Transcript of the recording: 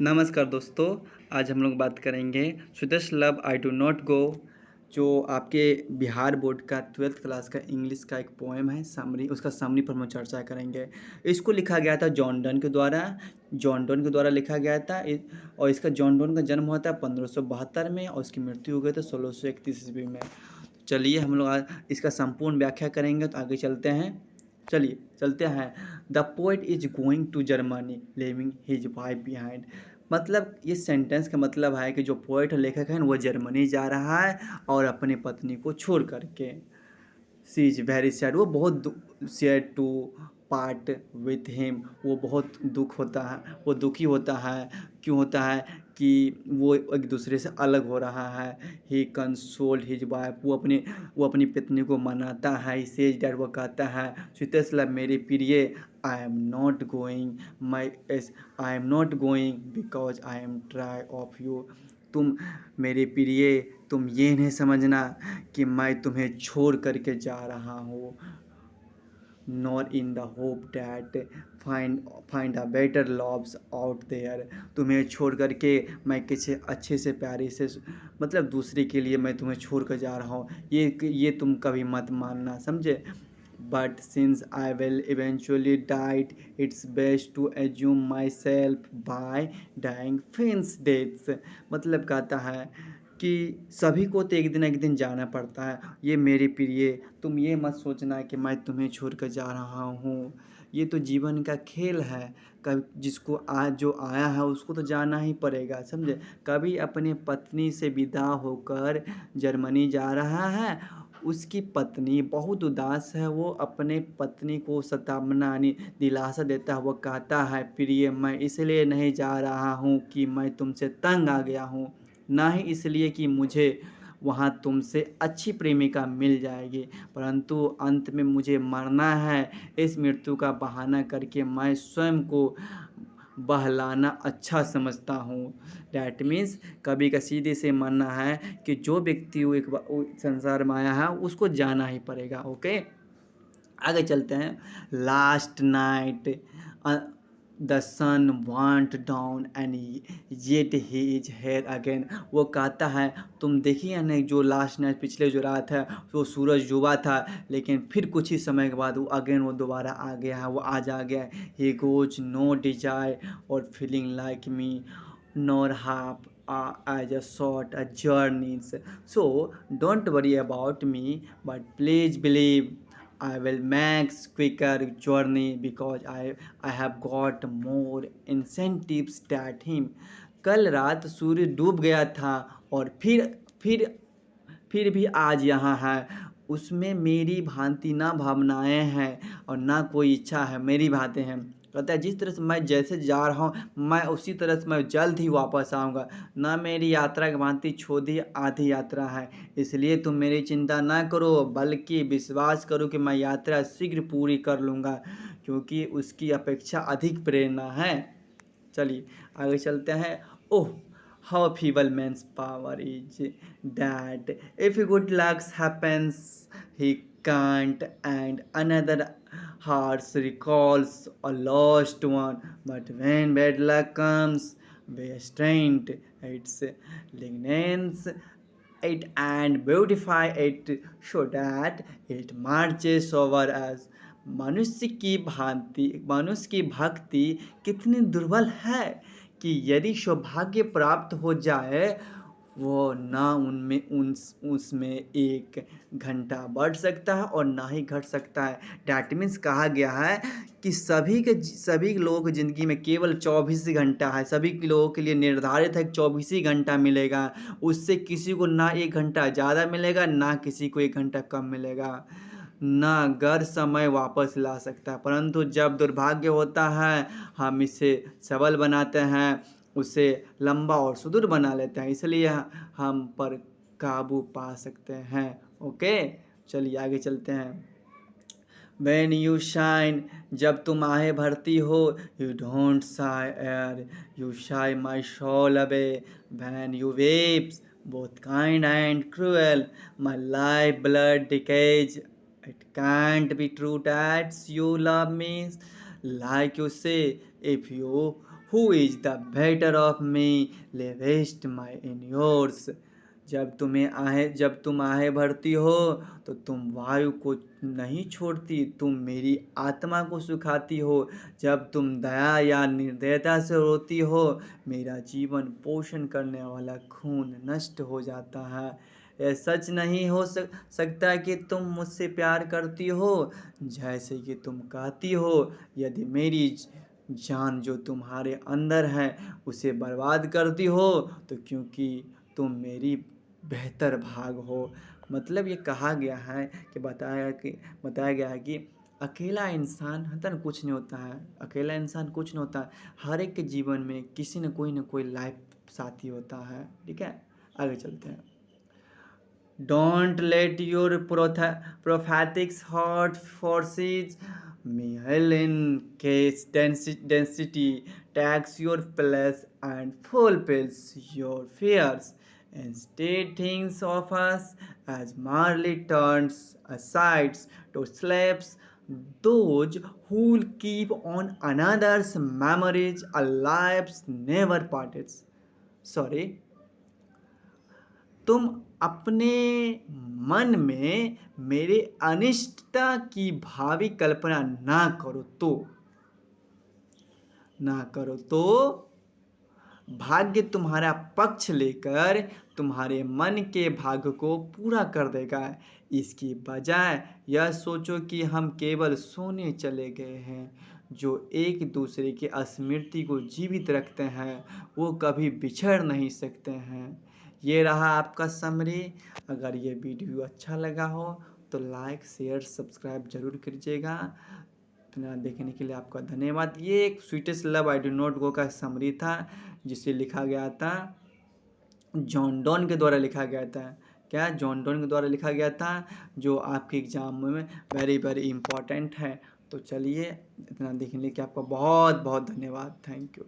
नमस्कार दोस्तों, आज हम लोग बात करेंगे sweetest love I do not go, जो आपके बिहार बोर्ड का 12th क्लास का इंग्लिश का एक पोएम है। समरी उसका समरी पर हम लोग चर्चा करेंगे। इसको लिखा गया था जॉन डन के द्वारा लिखा गया था। और इसका जॉन डन का जन्म हुआ था 1572 में और उसकी मृत्यु हो गई थी 1631 ईस्वी में। चलिए हम लोग आज इसका संपूर्ण व्याख्या करेंगे, तो आगे चलते हैं। चलिए चलते हैं। The poet is going to Germany leaving his wife behind. मतलब इस सेंटेंस का मतलब है कि जो पोएट लेखक है वो जर्मनी जा रहा है और अपनी पत्नी को छोड़ करके। सी इज वेरी सैड, वो बहुत sad to part with him, वो बहुत दुख होता है, वो दुखी होता है। क्यों होता है कि वो एक दूसरे से अलग हो रहा है। ही कंसोल्ड हिज वाइफ, वो अपनी पत्नी को मनाता है। ही सेज डैट, वो कहता है स्वीटेस्ट लव मेरे प्रिय, I am not going my I am not going because I am try of you. तुम मेरे प्रिय, तुम ये नहीं समझना कि मैं तुम्हें छोड़ करके जा रहा हूँ। Nor in the hope that find a better loves out there. तुम्हें छोड़ करके मैं किसी अच्छे से प्यारे से, मतलब दूसरे के लिए मैं तुम्हें छोड़ कर जा रहा हूँ, ये तुम कभी मत मानना, समझे। But since I will eventually die, it's best to assume myself by dying feigns deaths. मतलब कहता है कि सभी को तो एक दिन जाना पड़ता है। ये मेरे प्रिय, तुम ये मत सोचना कि मैं तुम्हें छोड़ कर जा रहा हूँ। ये तो जीवन का खेल है। कभी जिसको आज जो आया है उसको तो जाना ही पड़ेगा, समझे। कभी अपनी पत्नी से विदा होकर जर्मनी जा रहा है, उसकी पत्नी बहुत उदास है। वो अपने पत्नी को सतावना यानी दिलासा देता है। वो कहता है प्रिय, मैं इसलिए नहीं जा रहा हूँ कि मैं तुमसे तंग आ गया हूँ, ना ही इसलिए कि मुझे वहाँ तुमसे अच्छी प्रेमिका मिल जाएगी, परंतु अंत में मुझे मरना है। इस मृत्यु का बहाना करके मैं स्वयं को बहलाना अच्छा समझता हूँ। डैट मीन्स कभी का सीधे से मानना है कि जो व्यक्ति वो एक वो संसार में आया है उसको जाना ही पड़ेगा। ओके, आगे चलते हैं। Last night the sun went down and yet he is here again. वो कहता है, तुम देखिए ना, जो लास्ट नाइट पिछले जो रात है वो सूरज डूबा था, लेकिन फिर कुछ ही समय के बाद वो दोबारा आ गया है, वो आज आ गया है। ही गोज नो डिजायर और feeling like me nor half as a short a journeys. So don't worry about me, but please believe I will make quicker journey because I have got more incentives than him. कल रात सूर्य डूब गया था और फिर फिर भी आज यहाँ है। उसमें मेरी भांति ना भावनाएं हैं और ना कोई इच्छा है, मेरी बातें हैं। कहता है जिस तरह से मैं जैसे जा रहा हूँ मैं उसी तरह से मैं जल्द ही वापस आऊँगा। ना मेरी यात्रा की भांति छोधी आधी यात्रा है, इसलिए तुम मेरी चिंता ना करो, बल्कि विश्वास करो कि मैं यात्रा शीघ्र पूरी कर लूँगा, क्योंकि उसकी अपेक्षा अधिक प्रेरणा है। चलिए आगे चलते हैं। ओह, how feeble man's power is, that if good luck happens he can't, and another heart recalls a lost one, but when bad luck comes be strained its lignance it and beautify it so that it marches over us। मनुष्य की भक्ति कितनी दुर्बल है कि यदि सौभाग्य प्राप्त हो जाए वो ना उसमें एक घंटा बढ़ सकता है और ना ही घट सकता है। डैट मीन्स कहा गया है कि सभी लोगों की ज़िंदगी में केवल 24 ही घंटा है। सभी के लोगों के लिए निर्धारित है कि 24 ही घंटा मिलेगा। उससे किसी को ना एक घंटा ज़्यादा मिलेगा, ना किसी को एक घंटा कम मिलेगा। ना घर समय वापस ला सकता है, परंतु जब दुर्भाग्य होता है हम इसे सबल बनाते हैं, उसे लंबा और सुदूर बना लेते हैं, इसलिए हम पर काबू पा सकते हैं। ओके, चलिए आगे चलते हैं। When you shine, जब तुम आहें भरती हो, you don't sigh air, you sigh my soul away. When you weeps, both kind and cruel, my life blood decays. It can't be true that you love me like you say. If you who is the better of me lovest my in yours. जब तुम आहें भरती हो तो तुम वायु को नहीं छोड़ती, तुम मेरी आत्मा को सुखाती हो। जब तुम दया या निर्दयता से रोती हो, मेरा जीवन पोषण करने वाला खून नष्ट हो जाता है। यह सच नहीं हो सकता कि तुम मुझसे प्यार करती हो जैसे कि तुम कहती हो। यदि मेरी जान जो तुम्हारे अंदर है उसे बर्बाद करती हो तो क्योंकि तुम मेरी बेहतर भाग हो। मतलब ये कहा गया है कि बताया गया है कि अकेला इंसान होता ना कुछ नहीं होता है, अकेला इंसान कुछ नहीं होता है। हर एक के जीवन में किसी न कोई लाइफ साथी होता है। ठीक है, आगे चलते हैं। Don't let your prophetic heart forces meal in case density takes your place and fulfills your fears. Instead, thinks of us as merely turns aside to slaves, those who keep on another's memories alive never parted. Sorry, तुम अपने मन में मेरे अनिष्टता की भावी कल्पना ना करो तो भाग्य तुम्हारा पक्ष लेकर तुम्हारे मन के भाग्य को पूरा कर देगा। इसकी बजाय यह सोचो कि हम केवल सोने चले गए हैं। जो एक दूसरे की स्मृति को जीवित रखते हैं वो कभी बिछड़ नहीं सकते हैं। ये रहा आपका समरी। अगर ये वीडियो अच्छा लगा हो तो लाइक शेयर सब्सक्राइब जरूर कीजिएगा। इतना देखने के लिए आपका धन्यवाद। ये एक sweetest love I do not go का समरी था जिसे लिखा गया था जॉन डॉन के द्वारा लिखा गया था। क्या जॉन डॉन के द्वारा लिखा गया था, जो आपके एग्जाम में वेरी वेरी इंपॉर्टेंट है। तो चलिए, इतना देखने के लिए आपका बहुत बहुत धन्यवाद। Thank you.